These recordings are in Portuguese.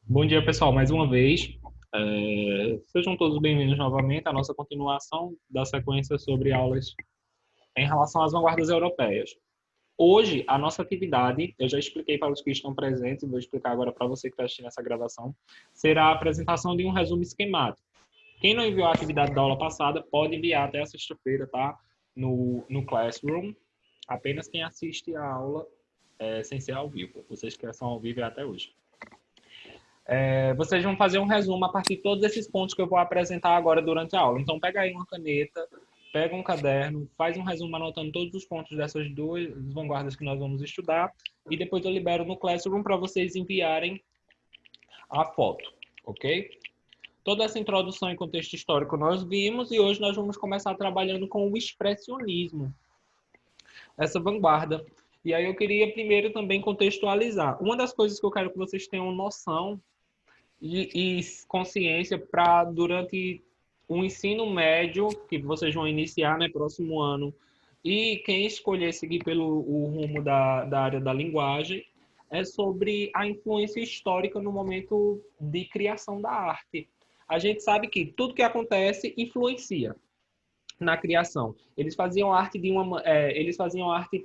Bom dia, pessoal, mais uma vez. Sejam todos bem-vindos novamente à nossa continuação da sequência sobre aulas em relação às vanguardas europeias. Hoje, a nossa atividade, eu já expliquei para os que estão presentes, vou explicar agora para você que está assistindo essa gravação, será a apresentação de um resumo esquemático. Quem não enviou a atividade da aula passada, pode enviar até a sexta-feira, tá? No Classroom. Apenas quem assiste a aula sem ser ao vivo. Vocês que são ao vivo é até hoje. Vocês vão fazer um resumo a partir de todos esses pontos que eu vou apresentar agora durante a aula. Então, pega aí uma caneta, pega um caderno, faz um resumo anotando todos os pontos dessas duas vanguardas que nós vamos estudar e depois eu libero no Classroom para vocês enviarem a foto, ok? Toda essa introdução em contexto histórico nós vimos e hoje nós vamos começar trabalhando com o expressionismo, essa vanguarda. E aí eu queria primeiro também contextualizar. Uma das coisas que eu quero que vocês tenham noção e consciência para durante o ensino médio que vocês vão iniciar, né, próximo ano, e quem escolher seguir pelo o rumo da área da linguagem, é sobre a influência histórica no momento de criação da arte. A gente sabe que tudo que acontece influencia na criação. Eles faziam arte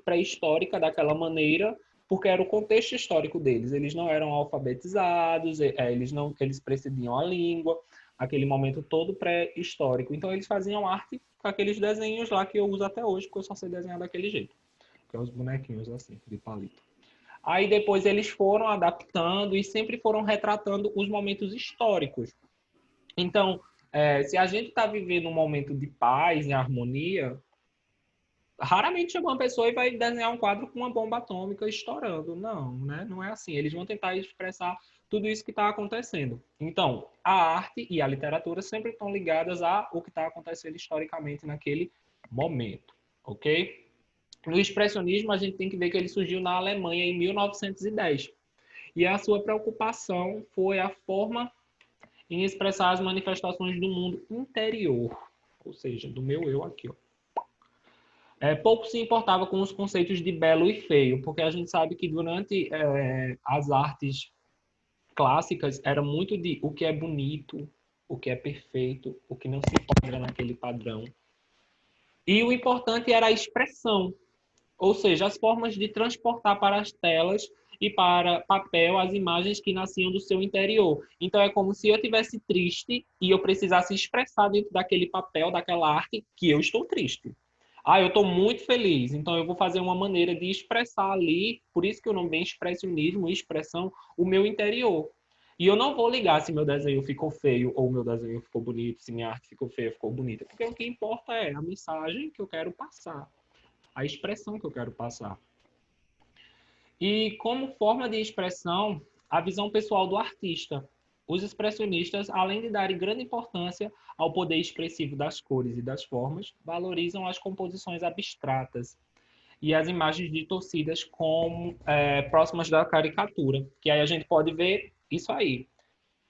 pré-histórica daquela maneira, porque era o contexto histórico deles. Eles não eram alfabetizados, eles precediam a língua, aquele momento todo pré-histórico. Então eles faziam arte com aqueles desenhos lá que eu uso até hoje, porque eu só sei desenhar daquele jeito, que é os bonequinhos assim, de palito. Aí depois eles foram adaptando e sempre foram retratando os momentos históricos. Então, se a gente está vivendo um momento de paz e harmonia, raramente chega uma pessoa e vai desenhar um quadro com uma bomba atômica estourando. Não, né? Não é assim. Eles vão tentar expressar tudo isso que está acontecendo. Então, a arte e a literatura sempre estão ligadas ao que está acontecendo historicamente naquele momento, ok? No expressionismo, a gente tem que ver que ele surgiu na Alemanha em 1910. E a sua preocupação foi a forma em expressar as manifestações do mundo interior, ou seja, do meu eu aqui. Ó. Pouco se importava com os conceitos de belo e feio, porque a gente sabe que durante as artes clássicas era muito de o que é bonito, o que é perfeito, o que não se enquadra naquele padrão. E o importante era a expressão, ou seja, as formas de transportar para as telas e para papel as imagens que nasciam do seu interior. Então é como se eu tivesse triste e eu precisasse expressar dentro daquele papel, daquela arte, que eu estou triste. Ah, eu estou muito feliz, então eu vou fazer uma maneira de expressar ali, por isso que o nome é expressionismo, expressão, o meu interior. E eu não vou ligar se meu desenho ficou feio ou meu desenho ficou bonito, se minha arte ficou feia, ficou bonita, porque o que importa é a mensagem que eu quero passar, a expressão que eu quero passar. E como forma de expressão, a visão pessoal do artista. Os expressionistas, além de darem grande importância ao poder expressivo das cores e das formas, valorizam as composições abstratas e as imagens distorcidas como próximas da caricatura, que aí a gente pode ver isso aí.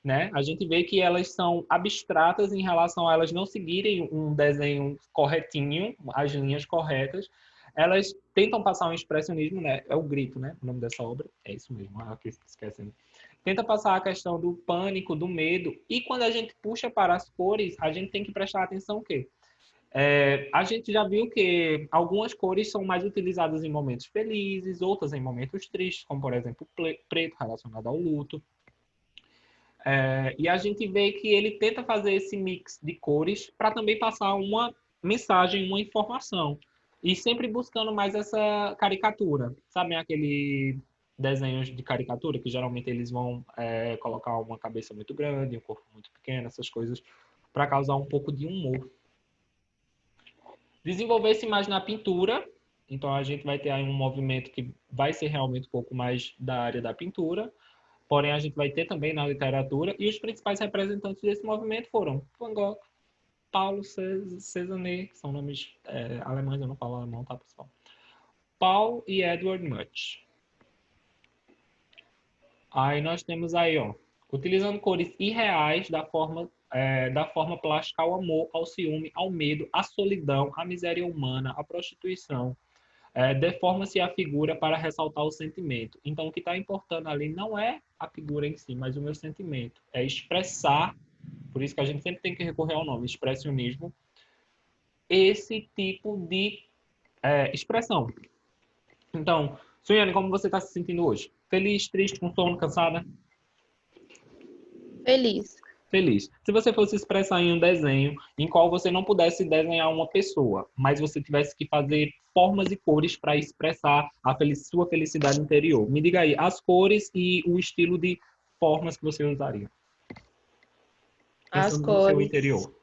Né? A gente vê que elas são abstratas em relação a elas não seguirem um desenho corretinho, as linhas corretas. Elas tentam passar um expressionismo, né? É o grito, né? O nome dessa obra é isso mesmo. Aqui esquecendo. Tenta passar a questão do pânico, do medo. E quando a gente puxa para as cores, a gente tem que prestar atenção o quê? A gente já viu que algumas cores são mais utilizadas em momentos felizes, outras em momentos tristes, como por exemplo o preto relacionado ao luto. E a gente vê que ele tenta fazer esse mix de cores para também passar uma mensagem, uma informação. E sempre buscando mais essa caricatura. Sabem aquele desenhos de caricatura que geralmente eles vão colocar uma cabeça muito grande, um corpo muito pequeno, essas coisas, para causar um pouco de humor. Desenvolver-se mais na pintura. Então a gente vai ter aí um movimento que vai ser realmente um pouco mais da área da pintura. Porém, a gente vai ter também na literatura, e os principais representantes desse movimento foram Van Gogh, Paulo Cézanne, que são nomes alemães, eu não falo alemão, tá, pessoal? Paul e Edward Munch. Aí nós temos aí, ó, utilizando cores irreais da forma plástica ao amor, ao ciúme, ao medo, à solidão, à miséria humana, à prostituição, deforma-se a figura para ressaltar o sentimento. Então, o que está importando ali não é a figura em si, mas o meu sentimento. É expressar, por isso que a gente sempre tem que recorrer ao nome, expressionismo, esse tipo de expressão. Então, Suiane, como você está se sentindo hoje? Feliz, triste, com sono, cansada? Feliz. Feliz. Se você fosse expressar em um desenho em qual você não pudesse desenhar uma pessoa, mas você tivesse que fazer formas e cores para expressar sua felicidade interior, me diga aí as cores e o estilo de formas que você usaria, As pensando no seu interior. cores.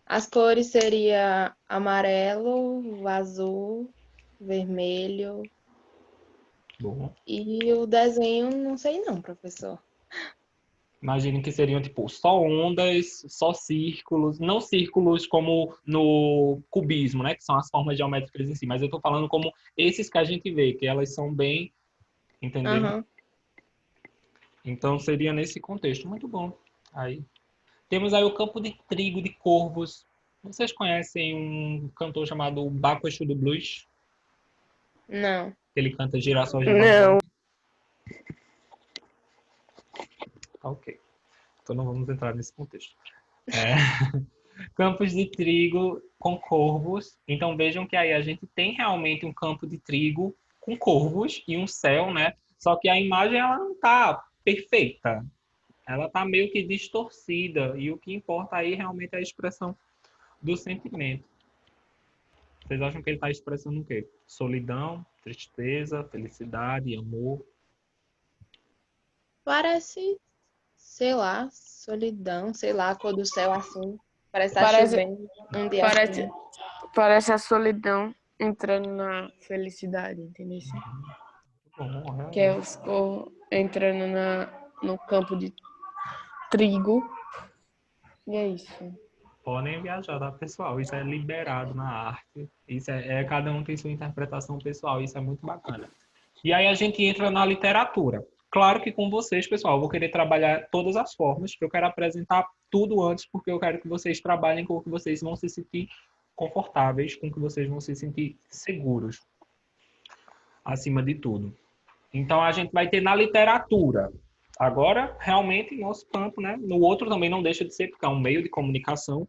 As cores seria amarelo, azul, vermelho. Bom, E o desenho, não sei não, professor. imagine que seriam tipo só ondas, só círculos, não círculos como no cubismo, né, que são as formas geométricas em si, mas eu estou falando como esses que a gente vê, que elas são bem, entendeu? Aham. Então seria nesse contexto. Muito bom. Aí temos aí o campo de trigo de corvos. Vocês conhecem um cantor chamado Baco Exu do Blues? Não. Ele canta Girassóis de Não. Bambam. Ok. Então não vamos entrar nesse contexto. É. Campos de trigo com corvos. Então vejam que aí a gente tem realmente um campo de trigo com corvos e um céu, né? Só que a imagem ela não está perfeita. Ela está meio que distorcida. E o que importa aí realmente é a expressão do sentimento. Vocês acham que ele está expressando o quê? Solidão, tristeza, felicidade, amor? Parece, sei lá, solidão, sei lá, a cor do céu assim. Parece estar Parece, chovendo um dia parece, assim. parece a solidão entrando na felicidade, entendeu? Bom, Que é realmente. os corvos entrando no campo de trigo. E é isso. Podem viajar, tá, pessoal? Isso é liberado na arte. Isso cada um tem sua interpretação pessoal. Isso é muito bacana. E aí a gente entra na literatura. Claro que com vocês, pessoal, eu vou querer trabalhar todas as formas, que eu quero apresentar tudo antes, porque eu quero que vocês trabalhem com o que vocês vão se sentir confortáveis, com o que vocês vão se sentir seguros, acima de tudo. Então a gente vai ter na literatura. Agora, realmente, nosso campo, né? No outro também não deixa de ser, porque é um meio de comunicação.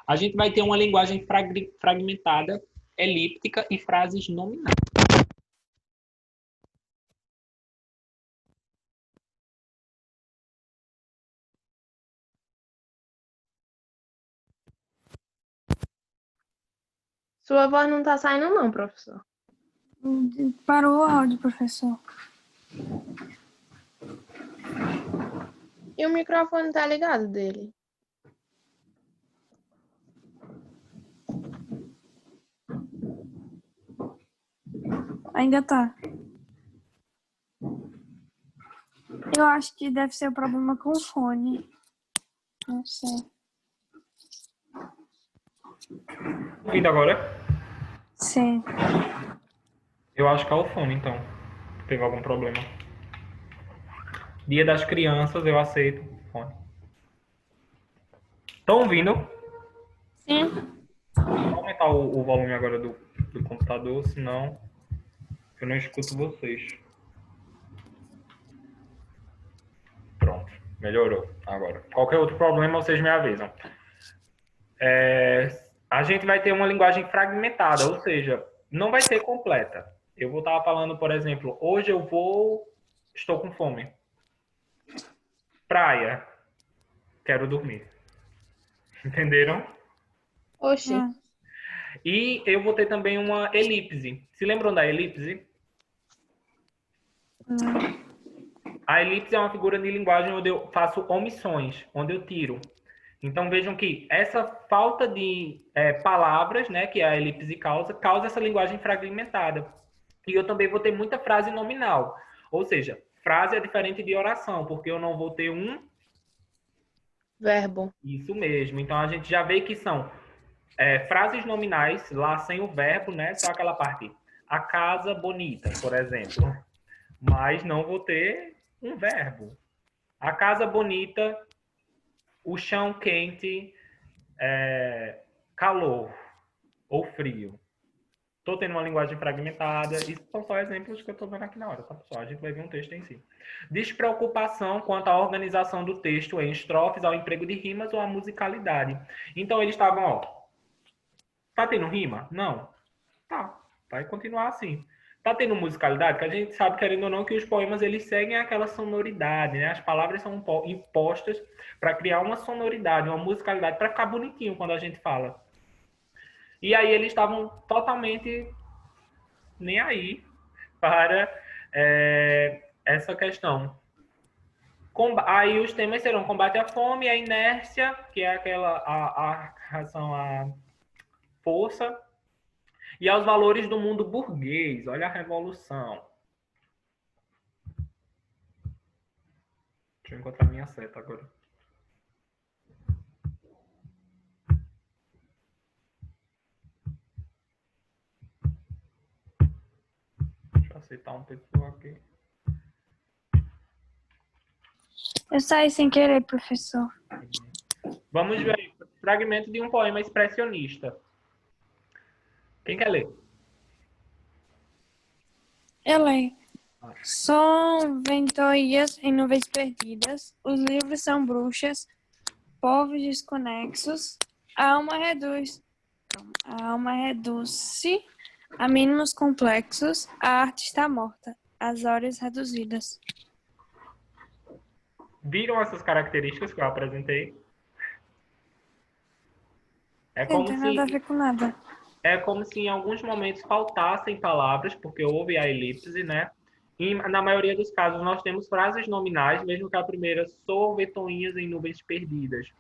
A gente vai ter uma linguagem fragmentada, elíptica e frases nominais. Sua voz não tá saindo não, professor. Parou o áudio, professor. E o microfone tá ligado dele? Ainda tá. Eu acho que deve ser o problema com o fone. Não sei. Ouvindo agora? Sim. Eu acho que é o fone, então. Teve algum problema. Dia das Crianças, eu aceito. Fone. Estão ouvindo? Sim. Vou aumentar o volume agora do computador, senão eu não escuto vocês. Pronto, melhorou agora. Qualquer outro problema, vocês me avisam. A gente vai ter uma linguagem fragmentada, ou seja, não vai ser completa. Eu vou estar falando, por exemplo, hoje estou com fome. Praia, quero dormir. Entenderam? Oxi. E eu vou ter também uma elipse. Se lembram da elipse? A elipse é uma figura de linguagem onde eu faço omissões, onde eu tiro. Então vejam que essa falta de palavras, né, que a elipse causa essa linguagem fragmentada. E eu também vou ter muita frase nominal. Ou seja, frase é diferente de oração, porque eu não vou ter um Verbo. isso mesmo. Então a gente já vê que são frases nominais, lá sem o verbo, né? Só aquela parte. A casa bonita, por exemplo. Mas não vou ter um verbo. A casa bonita, o chão quente, calor ou frio. Tô tendo uma linguagem fragmentada. Isso são só exemplos que eu tô dando aqui na hora, tá, pessoal? A gente vai ver um texto em si. Despreocupação quanto à organização do texto em estrofes, ao emprego de rimas ou à musicalidade. Então, eles estavam, ó... Tá tendo rima? Não. Tá. Vai continuar assim. Tá tendo musicalidade? Que a gente sabe, querendo ou não, que os poemas, eles seguem aquela sonoridade, né? As palavras são impostas para criar uma sonoridade, uma musicalidade, para ficar bonitinho quando a gente fala. E aí eles estavam totalmente nem aí para essa questão. Aí os temas serão combate à fome, a inércia, que é aquela a reação à força, e aos valores do mundo burguês. Olha a revolução. Deixa eu encontrar minha seta agora. Deixa eu aceitar um pessoal aqui. Eu saí sem querer, professor. Vamos ver aí. Fragmento de um poema expressionista. Quem quer ler? Eu leio. São ventoinhas em nuvens perdidas, os livros são bruxas, povos desconexos, a alma reduz-se a mínimos complexos, a arte está morta, as horas reduzidas. Viram essas características que eu apresentei? É Não como tem se nada a ver com nada. É como se em alguns momentos faltassem palavras, porque houve a elipse, né? E na maioria dos casos nós temos frases nominais, mesmo que a primeira sou vetoinhas em nuvens perdidas.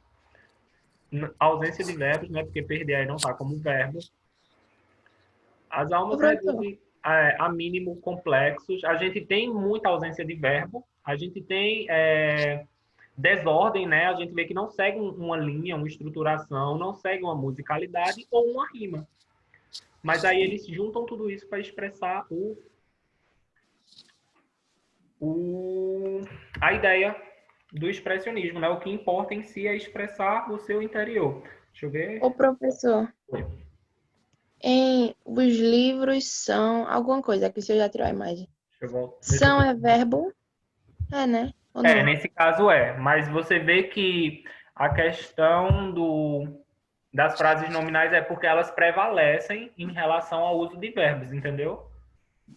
Ausência de verbos, né? Porque perder aí não está como verbo. As almas reduzem a mínimo complexos. A gente tem muita ausência de verbo. A gente tem desordem, né? A gente vê que não segue uma linha, uma estruturação, não segue uma musicalidade ou uma rima. Mas aí eles juntam tudo isso para expressar a ideia do expressionismo, né? O que importa em si é expressar o seu interior. Deixa eu ver. Ô, professor, os livros são alguma coisa, aqui você já tirou a imagem. São é verbo? É, né? Ou não? Nesse caso mas você vê que a questão das frases nominais é porque elas prevalecem em relação ao uso de verbos, entendeu?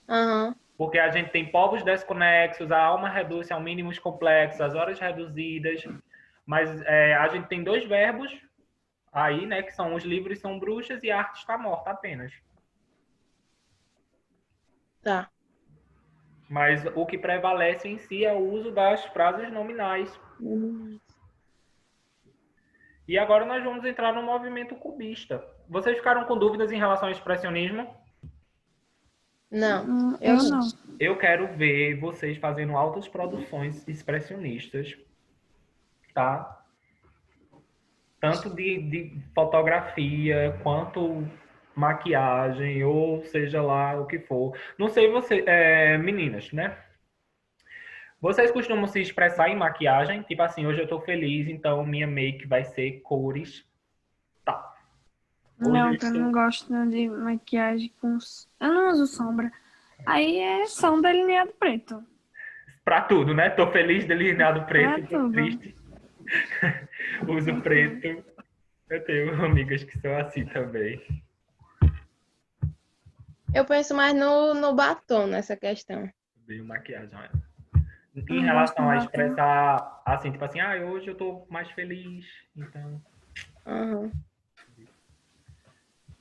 Aham. Porque a gente tem povos desconexos, a alma reduz-se ao mínimos complexos, as horas reduzidas, mas a gente tem dois verbos aí, né, que são os livros são bruxas e a arte está morta apenas. Tá. Mas o que prevalece em si é o uso das frases nominais. E agora nós vamos entrar no movimento cubista. Vocês ficaram com dúvidas em relação ao expressionismo? Não, Eu não. Eu quero ver vocês fazendo altas produções expressionistas, tá? Tanto de fotografia, quanto maquiagem, ou seja lá o que for. Não sei você, meninas, né? Vocês costumam se expressar em maquiagem? Tipo assim, hoje eu tô feliz, então minha make vai ser cores. Tá. Não, eu não gosto de maquiagem com... Eu não uso sombra. Aí é som delineado preto. Pra tudo, né? Tô feliz, delineado preto, Pra tô tudo. triste. Uso preto. Eu tenho amigas que são assim também. Eu penso mais no batom nessa questão. Bem maquiagem. Em relação a expressar assim, tipo assim, hoje eu tô mais feliz, então. Aham.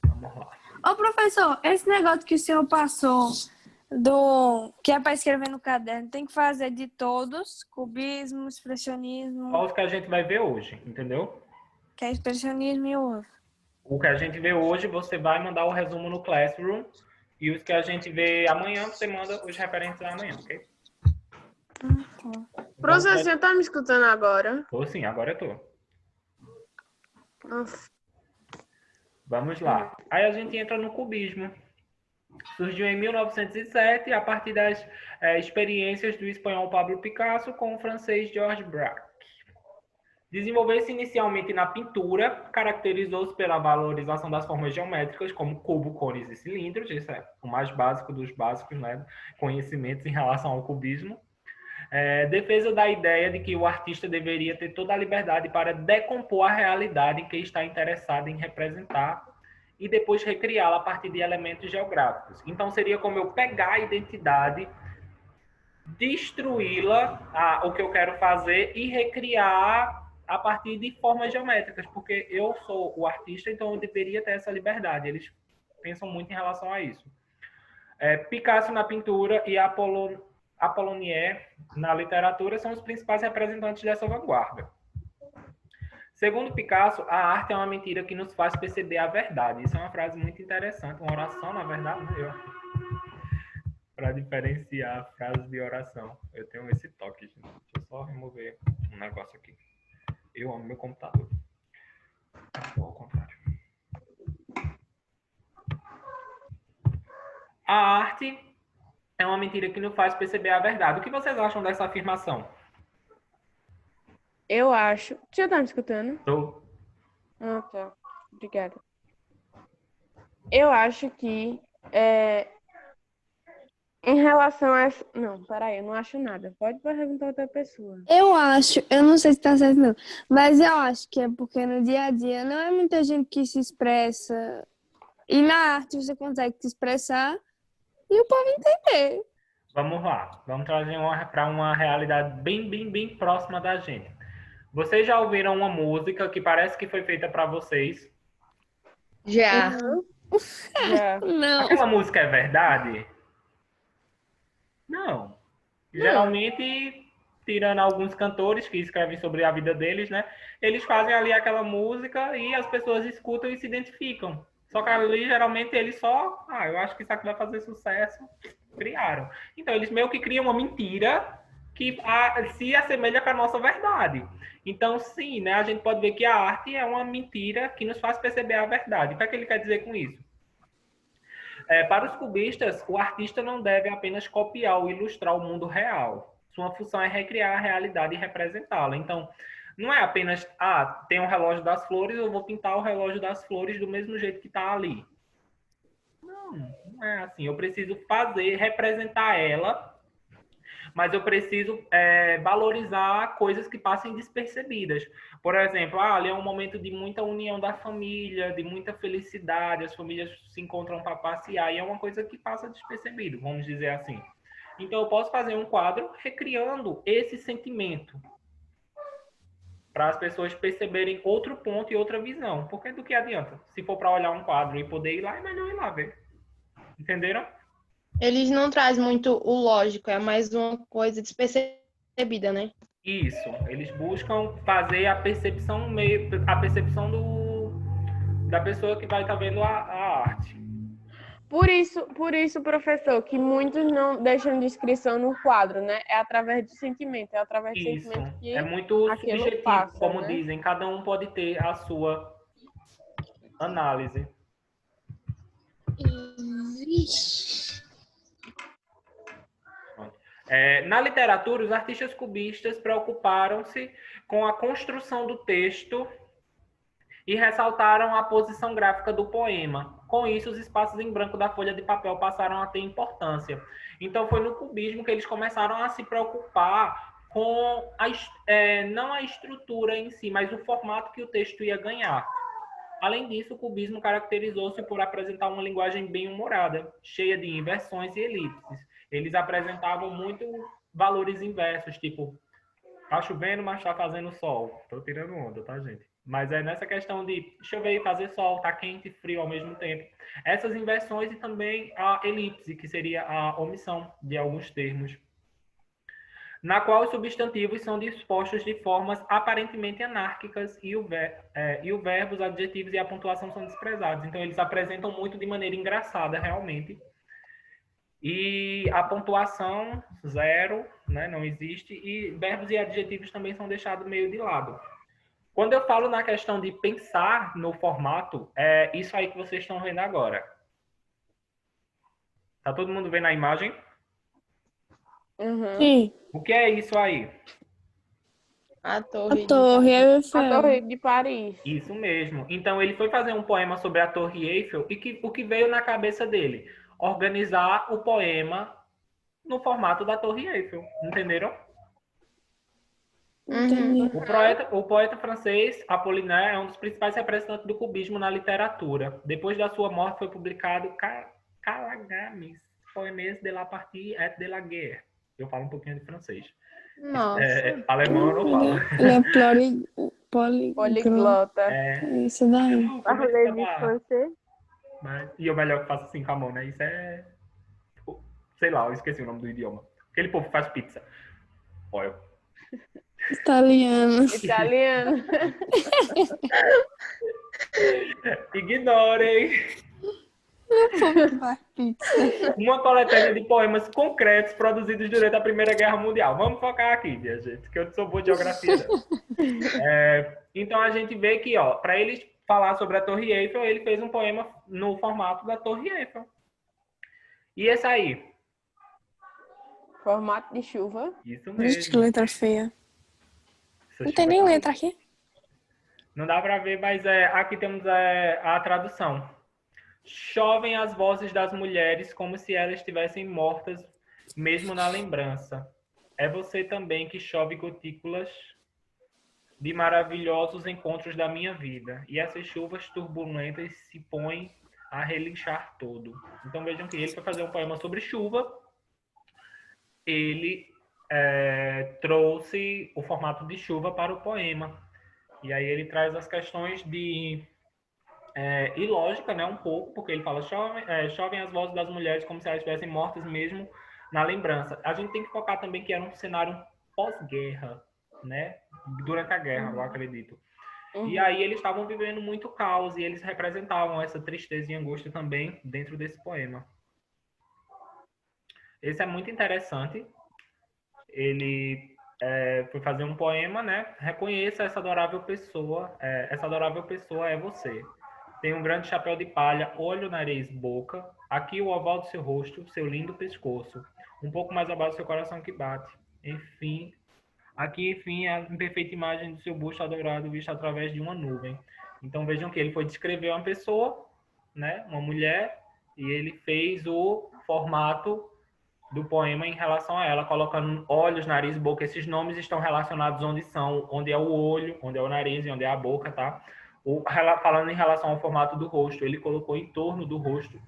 Vamos lá. Ô, professor, esse negócio que o senhor passou que é para escrever no caderno, tem que fazer de todos, cubismo, expressionismo, Só os que a gente vai ver hoje, entendeu? que é expressionismo e o outro. O que a gente vê hoje, você vai mandar o resumo no Classroom. E os que a gente vê amanhã, você manda os referentes amanhã, ok? Professor, você tá me escutando agora? Tô sim, agora eu tô. Nossa. Vamos lá. Aí a gente entra no cubismo. Surgiu em 1907 a partir das experiências do espanhol Pablo Picasso com o francês Georges Braque. Desenvolveu-se inicialmente na pintura, caracterizou-se pela valorização das formas geométricas, como cubo, cones e cilindros. Isso é o mais básico dos básicos, né? Conhecimentos em relação ao cubismo. Defesa da ideia de que o artista deveria ter toda a liberdade para decompor a realidade em que está interessado em representar e depois recriá-la a partir de elementos geográficos. Então, seria como eu pegar a identidade, destruí-la, o que eu quero fazer, e recriar a partir de formas geométricas, porque eu sou o artista, então eu deveria ter essa liberdade. Eles pensam muito em relação a isso. Picasso na pintura e Apollonier na literatura são os principais representantes dessa vanguarda. Segundo Picasso, a arte é uma mentira que nos faz perceber a verdade. Isso é uma frase muito interessante, uma oração, na verdade, para diferenciar frases de oração. Eu tenho esse toque, gente. Deixa eu só remover um negócio aqui. Eu amo meu computador. Ou ao contrário. A arte é uma mentira que nos faz perceber a verdade. O que vocês acham dessa afirmação? Eu acho... Você já tá me escutando? Tô. Ah, tá. Obrigada. Eu acho que em relação a essa... Não, peraí, eu não acho nada. Pode perguntar a outra pessoa. Eu não sei se tá certo não, mas eu acho que é porque no dia a dia não é muita gente que se expressa. E na arte você consegue se expressar e o povo entender. Vamos lá. Vamos trazer para uma realidade bem próxima da gente. Vocês já ouviram uma música que parece que foi feita para vocês? Já. Já. Não. Aquela música é verdade? Não. Geralmente, tirando alguns cantores que escrevem sobre a vida deles, né? Eles fazem ali aquela música e as pessoas escutam e se identificam. Só que ali, geralmente, eles só... eu acho que isso aqui vai fazer sucesso. Criaram. Então, eles meio que criam uma mentira que se assemelha com a nossa verdade. Então, sim, né? A gente pode ver que a arte é uma mentira que nos faz perceber a verdade. O que é que ele quer dizer com isso? Para os cubistas, o artista não deve apenas copiar ou ilustrar o mundo real. Sua função é recriar a realidade e representá-la. Então, não é apenas, tem um relógio das flores, eu vou pintar o relógio das flores do mesmo jeito que está ali. Não é assim. Eu preciso representar ela, mas eu preciso valorizar coisas que passem despercebidas. Por exemplo, ali é um momento de muita união da família, de muita felicidade, as famílias se encontram para passear, e é uma coisa que passa despercebido, vamos dizer assim. Então, eu posso fazer um quadro recriando esse sentimento, para as pessoas perceberem outro ponto e outra visão. Porque do que adianta? Se for para olhar um quadro e poder ir lá, é melhor ir lá ver. Entenderam? Eles não trazem muito o lógico, é mais uma coisa despercebida, né? Isso. Eles buscam fazer a percepção da pessoa que vai estar vendo a arte. Por isso, professor, que muitos não deixam descrição no quadro, né? É através do sentimento, é através do sentimento que é muito subjetivo, passa, como né? dizem. Cada um pode ter a sua análise. Na literatura, os artistas cubistas preocuparam-se com a construção do texto e ressaltaram a posição gráfica do poema. Com isso, os espaços em branco da folha de papel passaram a ter importância. Então, foi no cubismo que eles começaram a se preocupar com não a estrutura em si, mas o formato que o texto ia ganhar. Além disso, o cubismo caracterizou-se por apresentar uma linguagem bem humorada, cheia de inversões e elipses. Eles apresentavam muito valores inversos, tipo, tá chovendo, mas tá fazendo sol. Tô tirando onda, tá, gente? Mas é nessa questão de chover e fazer sol, tá quente e frio ao mesmo tempo. Essas inversões e também a elipse, que seria a omissão de alguns termos, na qual os substantivos são dispostos de formas aparentemente anárquicas e o verbo, os adjetivos e a pontuação são desprezados. Então, eles apresentam muito de maneira engraçada, realmente. E a pontuação, zero, né, não existe, e verbos e adjetivos também são deixados meio de lado. Quando eu falo na questão de pensar no formato, é isso aí que vocês estão vendo agora. Tá todo mundo vendo a imagem? Uhum. Sim. O que é isso aí? A A Torre Torre A Eiffel. Torre de Paris. Isso mesmo. Então ele foi fazer um poema sobre a Torre Eiffel e o que veio na cabeça dele? Organizar o poema no formato da Torre Eiffel. Entenderam? Entendi. O poeta francês Apollinaire é um dos principais representantes do cubismo na literatura. Depois da sua morte foi publicado Calagames, Poemes de la Partie et de la Guerre. Eu falo um pouquinho de francês. Nossa. Alemão eu não falo. Ele é poliglota. Poliglota. Isso daí. Parler de francês. E o melhor que faço assim com a mão, né? Isso é... Sei lá, eu esqueci o nome do idioma. Aquele povo que faz pizza. Olha. Italiano. Italiano. Ignorem. Uma coletânea de poemas concretos produzidos durante a Primeira Guerra Mundial. Vamos focar aqui, minha gente, que eu sou boa de geografia. Então a gente vê que, ó, para ele falar sobre a Torre Eiffel, ele fez um poema no formato da Torre Eiffel. E esse aí? Formato de chuva. Isso Gente, que mesmo. letra feia. Essa Não tem chuva nem aqui. letra aqui. Não dá para ver, mas aqui temos a tradução. Chovem as vozes das mulheres como se elas estivessem mortas, mesmo na lembrança. É você também que chove gotículas de maravilhosos encontros da minha vida. E essas chuvas turbulentas se põem a relinchar todo. Então vejam que ele foi fazer um poema sobre chuva. Ele trouxe o formato de chuva para o poema. E aí ele traz as questões de... e lógica, né, um pouco, porque ele fala chovem as vozes das mulheres como se elas estivessem mortas mesmo na lembrança. A gente tem que focar também que era um cenário pós-guerra, né, durante a guerra, eu acredito. E aí eles estavam vivendo muito caos e eles representavam essa tristeza e angústia também dentro desse poema. Esse é muito interessante. Ele foi fazer um poema, né? Reconheça essa adorável pessoa. Essa adorável pessoa é você. Tem um grande chapéu de palha, olho, nariz, boca. Aqui o oval do seu rosto, seu lindo pescoço. Um pouco mais abaixo, seu coração que bate. Enfim, a imperfeita imagem do seu busto adorado visto através de uma nuvem. Então vejam que ele foi descrever uma pessoa, né? Uma mulher, e ele fez o formato do poema em relação a ela, colocando olhos, nariz, boca. Esses nomes estão relacionados onde é o olho, onde é o nariz e onde é a boca, tá? Falando em relação ao formato do rosto, ele colocou em torno do rosto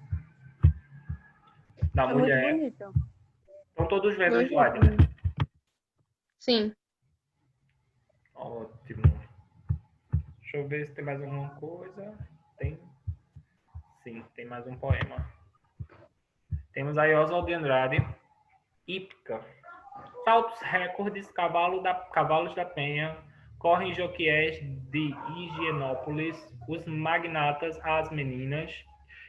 da mulher. Muito bonito. Estão todos vendo o slide, né? Sim. Ótimo. Deixa eu ver se tem mais alguma coisa. Tem? Sim, tem mais um poema. Temos aí Oswald de Andrade, Hípica. Saltos recordes, cavalos da Penha, correm joquiés de Higienópolis, os magnatas, as meninas,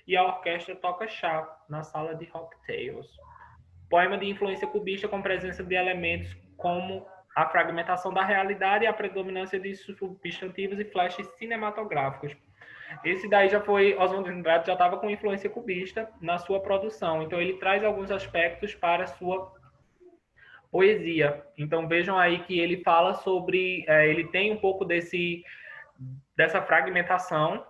e a orquestra toca chá na sala de cocktails. Poema de influência cubista com presença de elementos como a fragmentação da realidade e a predominância de substantivos e flashes cinematográficos. Esse daí já foi, Oswald de Andrade já estava com influência cubista na sua produção, então ele traz alguns aspectos para a sua poesia. Então vejam aí que ele fala sobre, ele tem um pouco dessa fragmentação,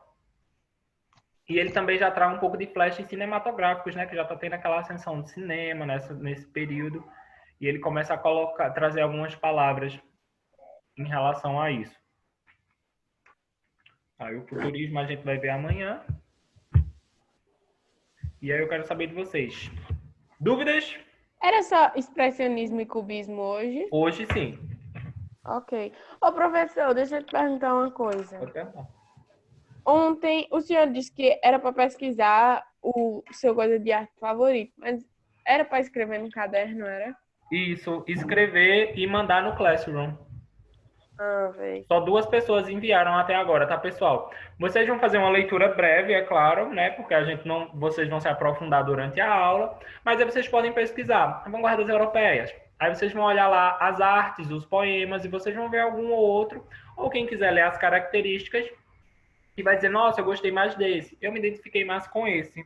e ele também já traz um pouco de flashes cinematográficos, né, que já está tendo aquela ascensão do cinema nesse período, e ele começa a trazer algumas palavras em relação a isso. Aí o futurismo a gente vai ver amanhã. E aí eu quero saber de vocês. Dúvidas? Era só expressionismo e cubismo hoje? Hoje sim. Ok. Ô, professor, deixa eu te perguntar uma coisa. Pode perguntar. Ontem o senhor disse que era para pesquisar o seu coisa de arte favorito, mas era para escrever no caderno, era? Isso, escrever e mandar no Classroom. Ah, velho. Só 2 pessoas enviaram até agora, tá, pessoal? Vocês vão fazer uma leitura breve, é claro, né? Porque vocês vão se aprofundar durante a aula, mas aí vocês podem pesquisar vanguardas europeias. Aí vocês vão olhar lá as artes, os poemas, e vocês vão ver algum ou outro, ou quem quiser ler as características, e vai dizer, nossa, eu gostei mais desse, eu me identifiquei mais com esse.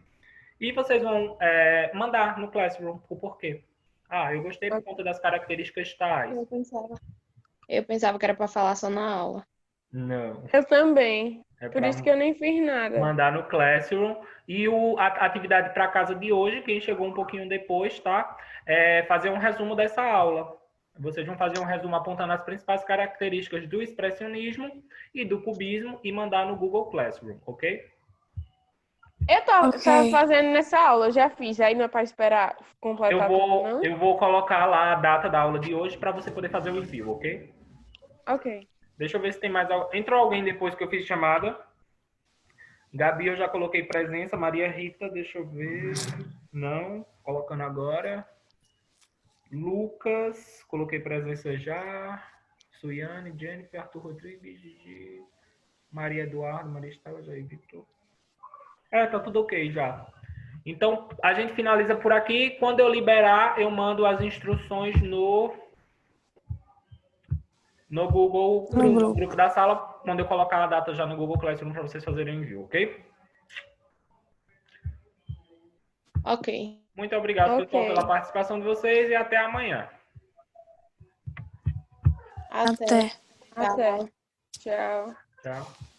E vocês vão mandar no Classroom o porquê. Ah, eu gostei por conta das características tais. Eu pensava. Eu pensava que era para falar só na aula. Não. Eu também. É Por pra isso que eu nem fiz nada. mandar no Classroom. E a atividade para casa de hoje, quem chegou um pouquinho depois, tá? É fazer um resumo dessa aula. Vocês vão fazer um resumo apontando as principais características do expressionismo e do cubismo e mandar no Google Classroom, ok? Eu tava Ok. fazendo nessa aula, eu já fiz. Aí não é para esperar completar tudo, não? Eu vou colocar lá a data da aula de hoje para você poder fazer o envio, ok? Ok. Deixa eu ver se tem mais... Entrou alguém depois que eu fiz chamada? Gabi, eu já coloquei presença. Maria Rita, deixa eu ver. Não, colocando agora. Lucas, coloquei presença já. Suiane, Jennifer, Arthur Rodrigues, Gigi, Maria Eduardo, Maria Estela, Jair Vitor. Tá tudo ok já. Então, a gente finaliza por aqui. Quando eu liberar, eu mando as instruções no Google, no grupo da sala, quando eu colocar a data já no Google Classroom para vocês fazerem o envio, ok? Ok. Muito obrigado, pessoal, Ok. pela participação de vocês e até amanhã. Até. Até. Até. Tchau. Tchau.